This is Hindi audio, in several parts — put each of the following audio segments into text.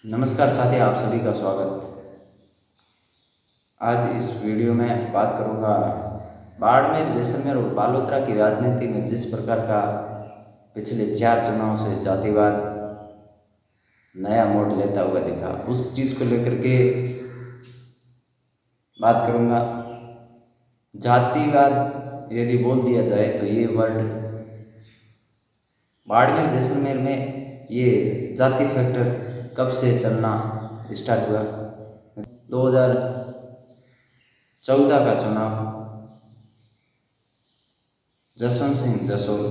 नमस्कार साथी, आप सभी का स्वागत। आज इस वीडियो में बात करूंगा बाड़मेर, जैसलमेर और बालोतरा की राजनीति में जिस प्रकार का पिछले 4 चुनाव से जातिवाद नया मोड़ लेता हुआ दिखा, उस चीज़ को लेकर के बात करूंगा। जातिवाद यदि बोल दिया जाए तो ये वर्ड बाड़मेर जैसलमेर में ये जाति फैक्टर कब से चलना स्टार्ट हुआ? 2014 का चुनाव, जसवंत सिंह जसोल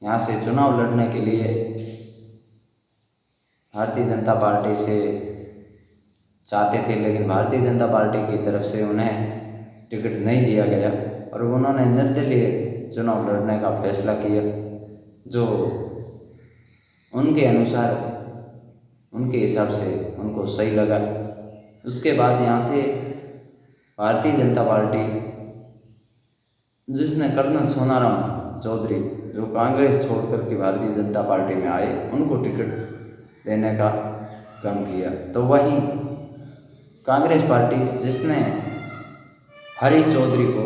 यहाँ से चुनाव लड़ने के लिए भारतीय जनता पार्टी से चाहते थे, लेकिन भारतीय जनता पार्टी की तरफ से उन्हें टिकट नहीं दिया गया और उन्होंने निर्दलीय चुनाव लड़ने का फैसला किया, जो उनके अनुसार, उनके हिसाब से उनको सही लगा। उसके बाद यहाँ से भारतीय जनता पार्टी, जिसने कर्नल सोनाराम चौधरी, जो कांग्रेस छोड़कर के भारतीय जनता पार्टी में आए, उनको टिकट देने का काम किया। तो वहीं कांग्रेस पार्टी, जिसने हरी चौधरी को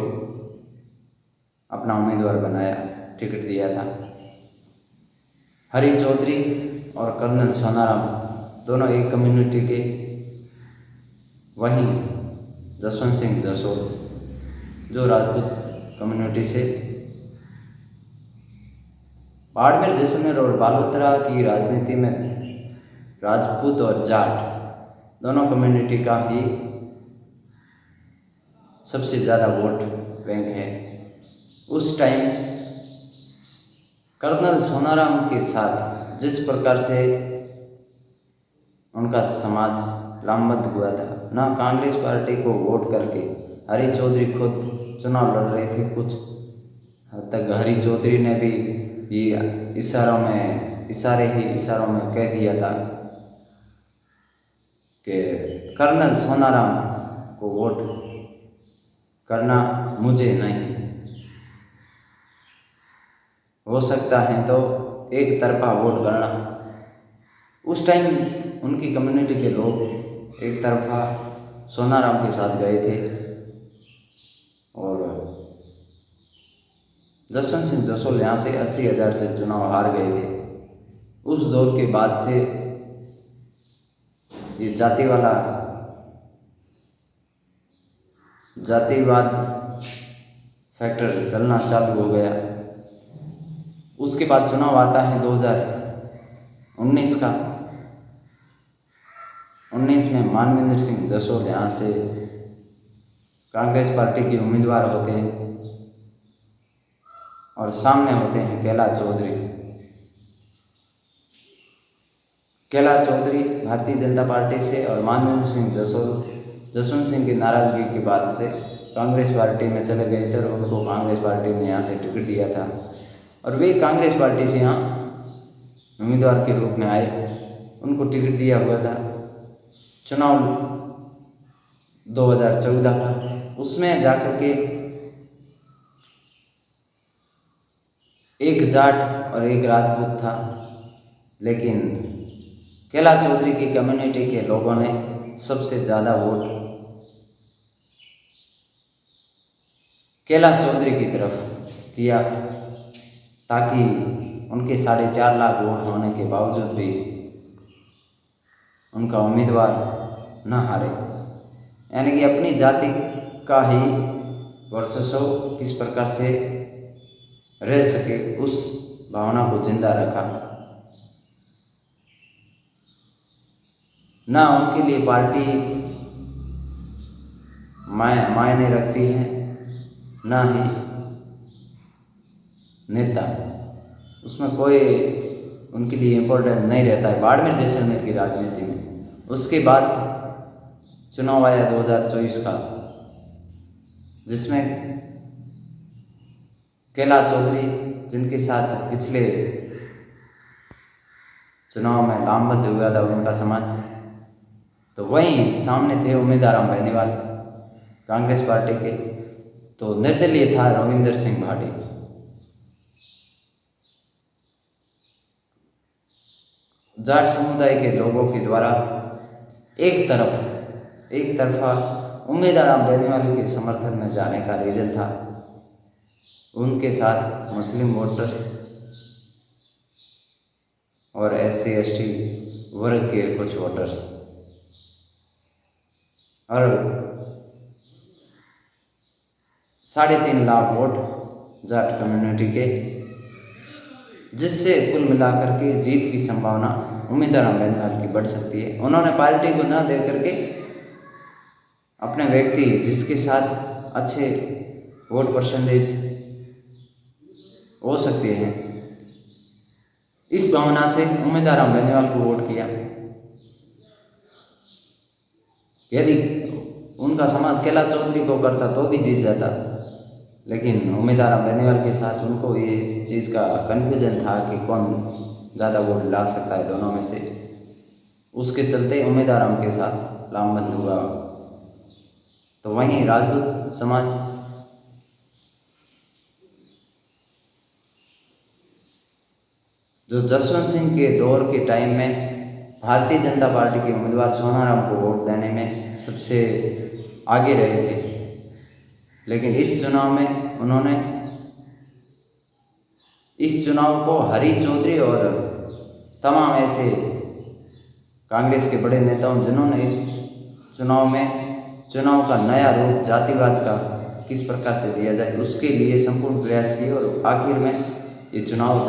अपना उम्मीदवार बनाया, टिकट दिया था, हरी चौधरी और कर्नल सोनाराम दोनों एक कम्युनिटी के। वहीं जसवंत सिंह जसोल जो राजपूत कम्युनिटी से। बाड़मेर, जैसलमेर और बालोतरा की राजनीति में राजपूत और जाट दोनों कम्युनिटी का ही सबसे ज़्यादा वोट बैंक है। उस टाइम कर्नल सोनाराम के साथ जिस प्रकार से उनका समाज लामबंद हुआ था, ना कांग्रेस पार्टी को वोट करके हरी चौधरी खुद चुनाव लड़ रहे थे। कुछ हद तक हरी चौधरी ने भी ये इशारों में कह दिया था कि कर्नल सोनाराम को वोट करना, मुझे नहीं। हो सकता है तो एक तरफा वोट करना। उस टाइम उनकी कम्युनिटी के लोग एक तरफा सोनाराम के साथ गए थे और जसवंत सिंह जसोल यहाँ से 80,000 से चुनाव हार गए थे। उस दौर के बाद से ये जातिवाद फैक्टर चलना चालू हो गया। उसके बाद चुनाव आता है 2019 का। 19 में मानवेंद्र सिंह जसोल यहाँ से कांग्रेस पार्टी के उम्मीदवार होते हैं और सामने होते हैं कैला चौधरी। कैला चौधरी भारतीय जनता पार्टी से और मानवेंद्र सिंह जसोल जसवंत सिंह की नाराज़गी के बाद से कांग्रेस पार्टी में चले गए थे और उनको कांग्रेस पार्टी ने यहाँ से टिकट दिया था और वे कांग्रेस पार्टी से यहाँ उम्मीदवार के रूप में आए। उनको टिकट दिया हुआ था। चुनाव 2014 का, उसमें जाकर के एक जाट और एक राजपूत था, लेकिन कैला चौधरी की कम्युनिटी के लोगों ने सबसे ज़्यादा वोट कैला चौधरी की तरफ किया, ताकि उनके 4.5 लाख वोट होने के बावजूद भी उनका उम्मीदवार न हारे। यानी कि अपनी जाति का ही वर्चस्व किस प्रकार से रह सके, उस भावना को जिंदा रखा। ना उनके लिए पार्टी मायने रखती है, ना ही नेता, उसमें कोई उनके लिए इम्पोर्टेंट नहीं रहता है बाड़मेर जैसलमेर की राजनीति में। उसके बाद चुनाव आया 2024 का, जिसमें कैला चौधरी, जिनके साथ पिछले चुनाव में लामबंद हुआ था उनका समाज, तो वहीं सामने थे उम्मीदवार बेनीवाल कांग्रेस पार्टी के। तो निर्दलीय था रविंदर सिंह भाटी। जाट समुदाय के लोगों के द्वारा एक तरफा उम्मीदवार बेनीवाल के समर्थन में जाने का रीजन था। उनके साथ मुस्लिम वोटर्स और SC/ST वर्ग के कुछ वोटर्स और 3.5 लाख वोट जाट कम्युनिटी के, जिससे कुल मिलाकर के जीत की संभावना उम्मीदवार बेनीवाल की बढ़ सकती है। उन्होंने पार्टी को न दे करके अपने व्यक्ति जिसके साथ अच्छे वोट परसेंटेज हो सकते हैं, इस भावना से उम्मीदवार बेनीवाल को वोट किया। यदि उनका समाज कैलाश चौधरी को करता तो भी जीत जाता, लेकिन उम्मीदवार बेनीवाल के साथ उनको ये इस चीज़ का कन्फ्यूजन था कि कौन ज़्यादा वोट ला सकता है दोनों में से। उसके चलते उम्मीदवार के साथ लामबंद हुआ। तो वहीं राजपूत समाज जो जसवंत सिंह के दौर के टाइम में भारतीय जनता पार्टी के उम्मीदवार सोनाराम को वोट देने में सबसे आगे रहे थे, लेकिन इस चुनाव में उन्होंने इस चुनाव को हरी चौधरी और तमाम ऐसे कांग्रेस के बड़े नेताओं जिन्होंने इस चुनाव का नया रूप जातिवाद का किस प्रकार से दिया जाए उसके लिए संपूर्ण प्रयास किए, और आखिर में ये चुनाव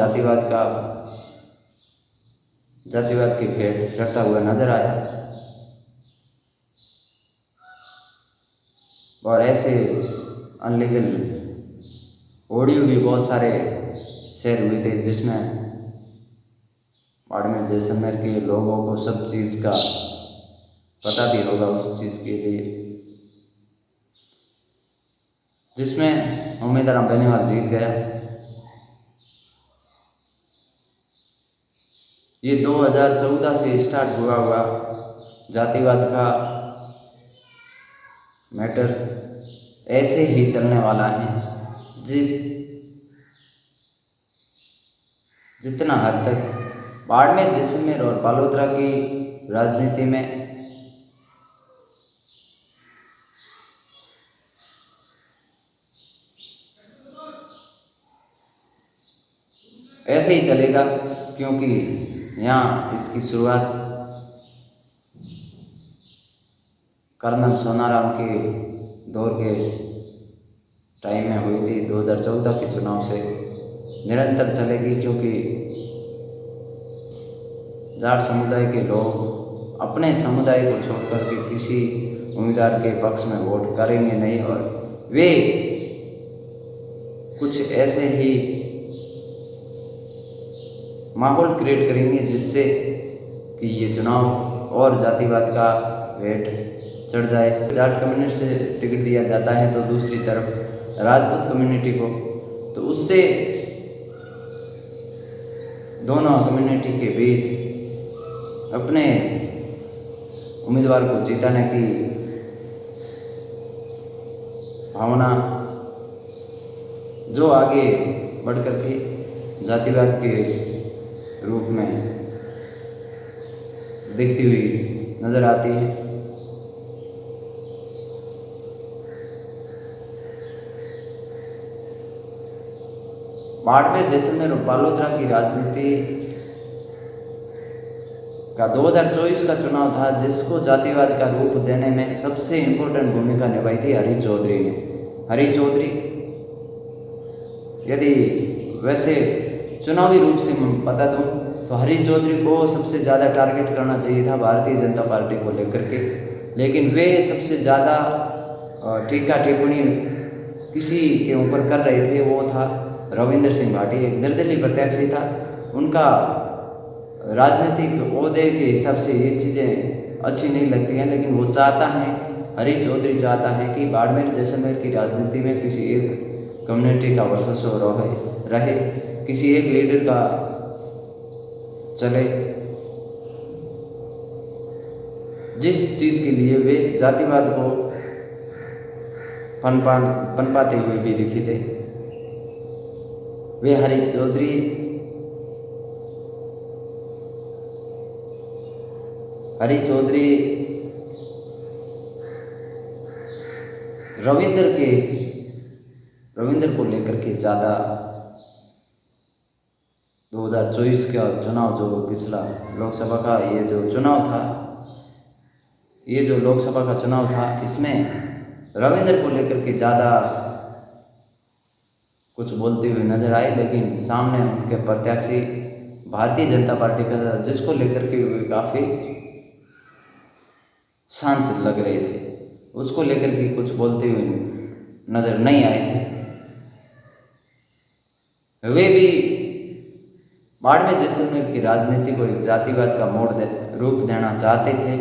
जातिवाद की भेंट चढ़ता हुआ नजर आया। और ऐसे अनलीगल ऑडियो भी बहुत सारे शेयर हुए थे, जिसमें बाड़मेर जैसलमेर के लोगों को सब चीज़ का पता भी होगा उस चीज़ के लिए, जिसमें उम्मीदवार बेनीवाल जीत गया। ये 2014 से स्टार्ट हुआ जातिवाद का मैटर ऐसे ही चलने वाला है। जितना हद तक बाड़मेर जैसलमेर और बालोतरा की राजनीति में ऐसे ही चलेगा, क्योंकि यहाँ इसकी शुरुआत कर्नल सोनाराम के दौर के टाइम में हुई थी। 2014 के चुनाव से निरंतर चलेगी, क्योंकि जाट समुदाय के लोग अपने समुदाय को छोड़कर के किसी उम्मीदवार के पक्ष में वोट करेंगे नहीं, और वे कुछ ऐसे ही माहौल क्रिएट करेंगे जिससे कि ये चुनाव और जातिवाद का वेट चढ़ जाए। जाट कम्युनिटी से टिकट दिया जाता है तो दूसरी तरफ राजपूत कम्युनिटी को, तो उससे दोनों कम्युनिटी के बीच अपने उम्मीदवार को जिताने की भावना जो आगे बढ़कर के जातिवाद के रूप में दिखती हुई नजर आती है। बाड़मेर जैसलमेर और बालोतरा की राजनीति का 2024 का चुनाव था, जिसको जातिवाद का रूप देने में सबसे इम्पोर्टेंट भूमिका निभाई थी हरी चौधरी ने। हरी चौधरी, यदि वैसे चुनावी रूप से मैं बता दूं तो हरी चौधरी को सबसे ज़्यादा टारगेट करना चाहिए था भारतीय जनता पार्टी को लेकर के, लेकिन वे सबसे ज़्यादा टीका टिप्पणी किसी के ऊपर कर रहे थे, वो था रविंद्र सिंह भाटी। एक निर्दलीय प्रत्याशी था। उनका राजनीतिक ओहदे के हिसाब से ये चीज़ें अच्छी नहीं लगती हैं, लेकिन वो चाहता है, हरी चौधरी चाहता है कि बाड़मेर जैसलमेर की राजनीति में किसी एक कम्युनिटी का वर्चस्व रहे, किसी एक लीडर का चले, जिस चीज़ के लिए वे जातिवाद को पनपाते हुए भी दिखे थे। वे हरी चौधरी हरी चौधरी रविंद्र को लेकर के ज़्यादा 2024 का चुनाव, जो पिछला लोकसभा का ये जो लोकसभा का चुनाव था, इसमें रविंद्र को लेकर के ज़्यादा कुछ बोलते हुए नजर आए, लेकिन सामने उनके प्रत्याशी भारतीय जनता पार्टी का था, जिसको लेकर के वे काफ़ी शांत लग रहे थे, उसको लेकर के कुछ बोलते हुए नजर नहीं आए थे। वे भी बाड़मेर जैसलमेर की राजनीति को एक जातिवाद का रूप देना चाहते थे।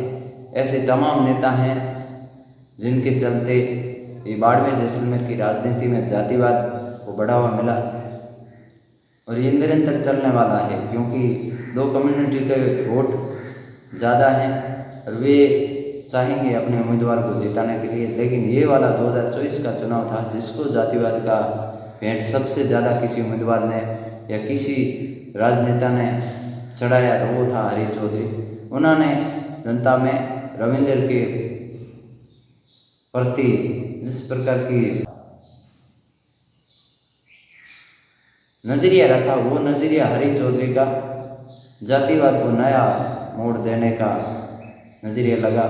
ऐसे तमाम नेता हैं जिनके चलते ये बाड़मेर जैसलमेर की राजनीति में जातिवाद को बढ़ावा मिला, और ये निरंतर चलने वाला है, क्योंकि दो कम्युनिटी के वोट ज़्यादा हैं और वे चाहेंगे अपने उम्मीदवार को जिताने के लिए। लेकिन ये वाला 2024 का चुनाव था जिसको जातिवाद का भेंट सबसे ज़्यादा किसी उम्मीदवार ने या किसी राजनेता ने चढ़ाया, तो वो था हरी चौधरी। उन्होंने जनता में रविंद्र के प्रति जिस प्रकार की नज़रिया रखा, वो नज़रिया हरी चौधरी का जातिवाद को नया मोड़ देने का नज़रिया लगा।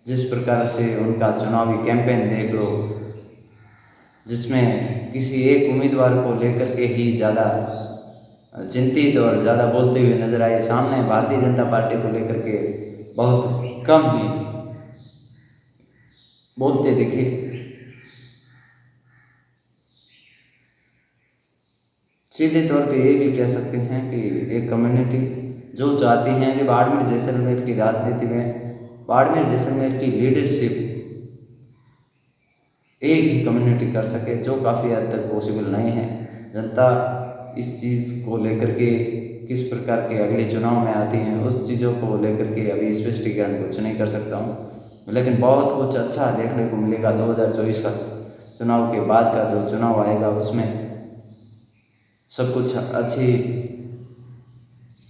जिस प्रकार से उनका चुनावी कैंपेन देख लो, जिसमें किसी एक उम्मीदवार को लेकर के ही ज़्यादा चिंतित और ज़्यादा बोलते हुए नजर आए। सामने भारतीय जनता पार्टी को लेकर के बहुत कम ही बोलते दिखे। सीधे तौर पे ये भी कह सकते हैं कि एक कम्युनिटी जो चाहती है कि बाड़मेर जैसलमेर की राजनीति में बाड़मेर जैसलमेर की लीडरशिप एक ही कम्युनिटी कर सके, जो काफ़ी हद तक पॉसिबल नहीं है। जनता इस चीज़ को लेकर के किस प्रकार के अगले चुनाव में आती हैं, उस चीज़ों को लेकर के अभी स्पष्टीकरण कुछ नहीं कर सकता हूँ, लेकिन बहुत कुछ अच्छा देखने को मिलेगा। 2024 का चुनाव के बाद का जो चुनाव आएगा, उसमें सब कुछ अच्छी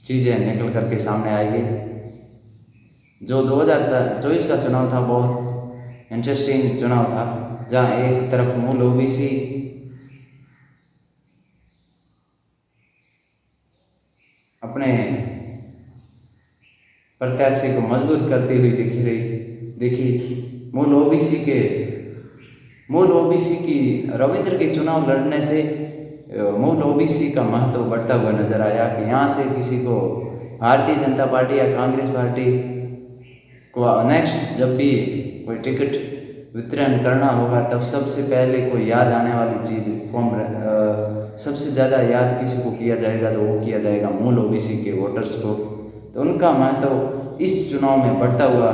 चीज़ें निकल करके सामने आएगी। जो 2024 का चुनाव था बहुत इंटरेस्टिंग चुनाव था, जहाँ एक तरफ मूल ओबीसी अपने प्रत्याशी को मजबूत करती हुई दिखी। मूल ओबीसी की रविंद्र के चुनाव लड़ने से मूल ओबीसी का महत्व बढ़ता हुआ नजर आया कि यहाँ से किसी को भारतीय जनता पार्टी या कांग्रेस पार्टी को नेक्स्ट जब भी कोई टिकट वितरण करना होगा, तब सबसे पहले कोई याद आने वाली चीज़ सबसे ज़्यादा याद किसी को किया जाएगा, तो वो किया जाएगा मूल ओबीसी के वोटर्स को। तो उनका महत्व इस चुनाव में बढ़ता हुआ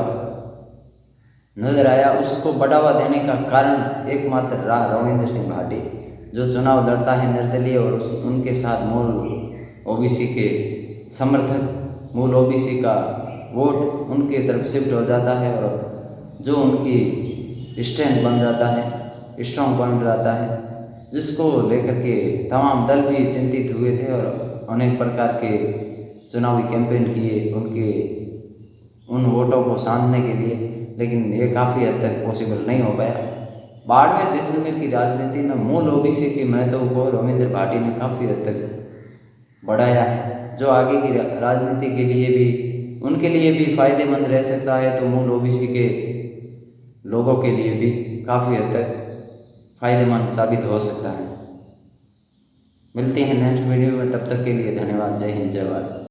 नजर आया। उसको बढ़ावा देने का कारण एकमात्र रहा रविंद्र सिंह भाटी, जो चुनाव लड़ता है निर्दलीय, और उनके साथ मूल ओबीसी के समर्थक, मूल ओबीसी का वोट उनके तरफ शिफ्ट हो जाता है, और जो उनकी स्ट्रेंथ बन जाता है, स्ट्रॉन्ग पॉइंट रहता है, जिसको लेकर के तमाम दल भी चिंतित हुए थे और अनेक प्रकार के चुनावी कैंपेन किए उनके उन वोटों को साधने के लिए, लेकिन ये काफ़ी हद तक पॉसिबल नहीं हो पाया। बाड़मेर जैसलमेर की राजनीति में मूल ओबीसी के महत्व को रविंद्र भाटी ने काफ़ी हद तक बढ़ाया है, जो आगे की राजनीति के लिए भी उनके लिए भी फायदेमंद रह सकता है, तो मूल ओबीसी के लोगों के लिए भी काफ़ी हद तक फायदेमंद साबित हो सकता है। मिलते हैं नेक्स्ट वीडियो में, तब तक के लिए धन्यवाद। जय हिंद, जय भारत।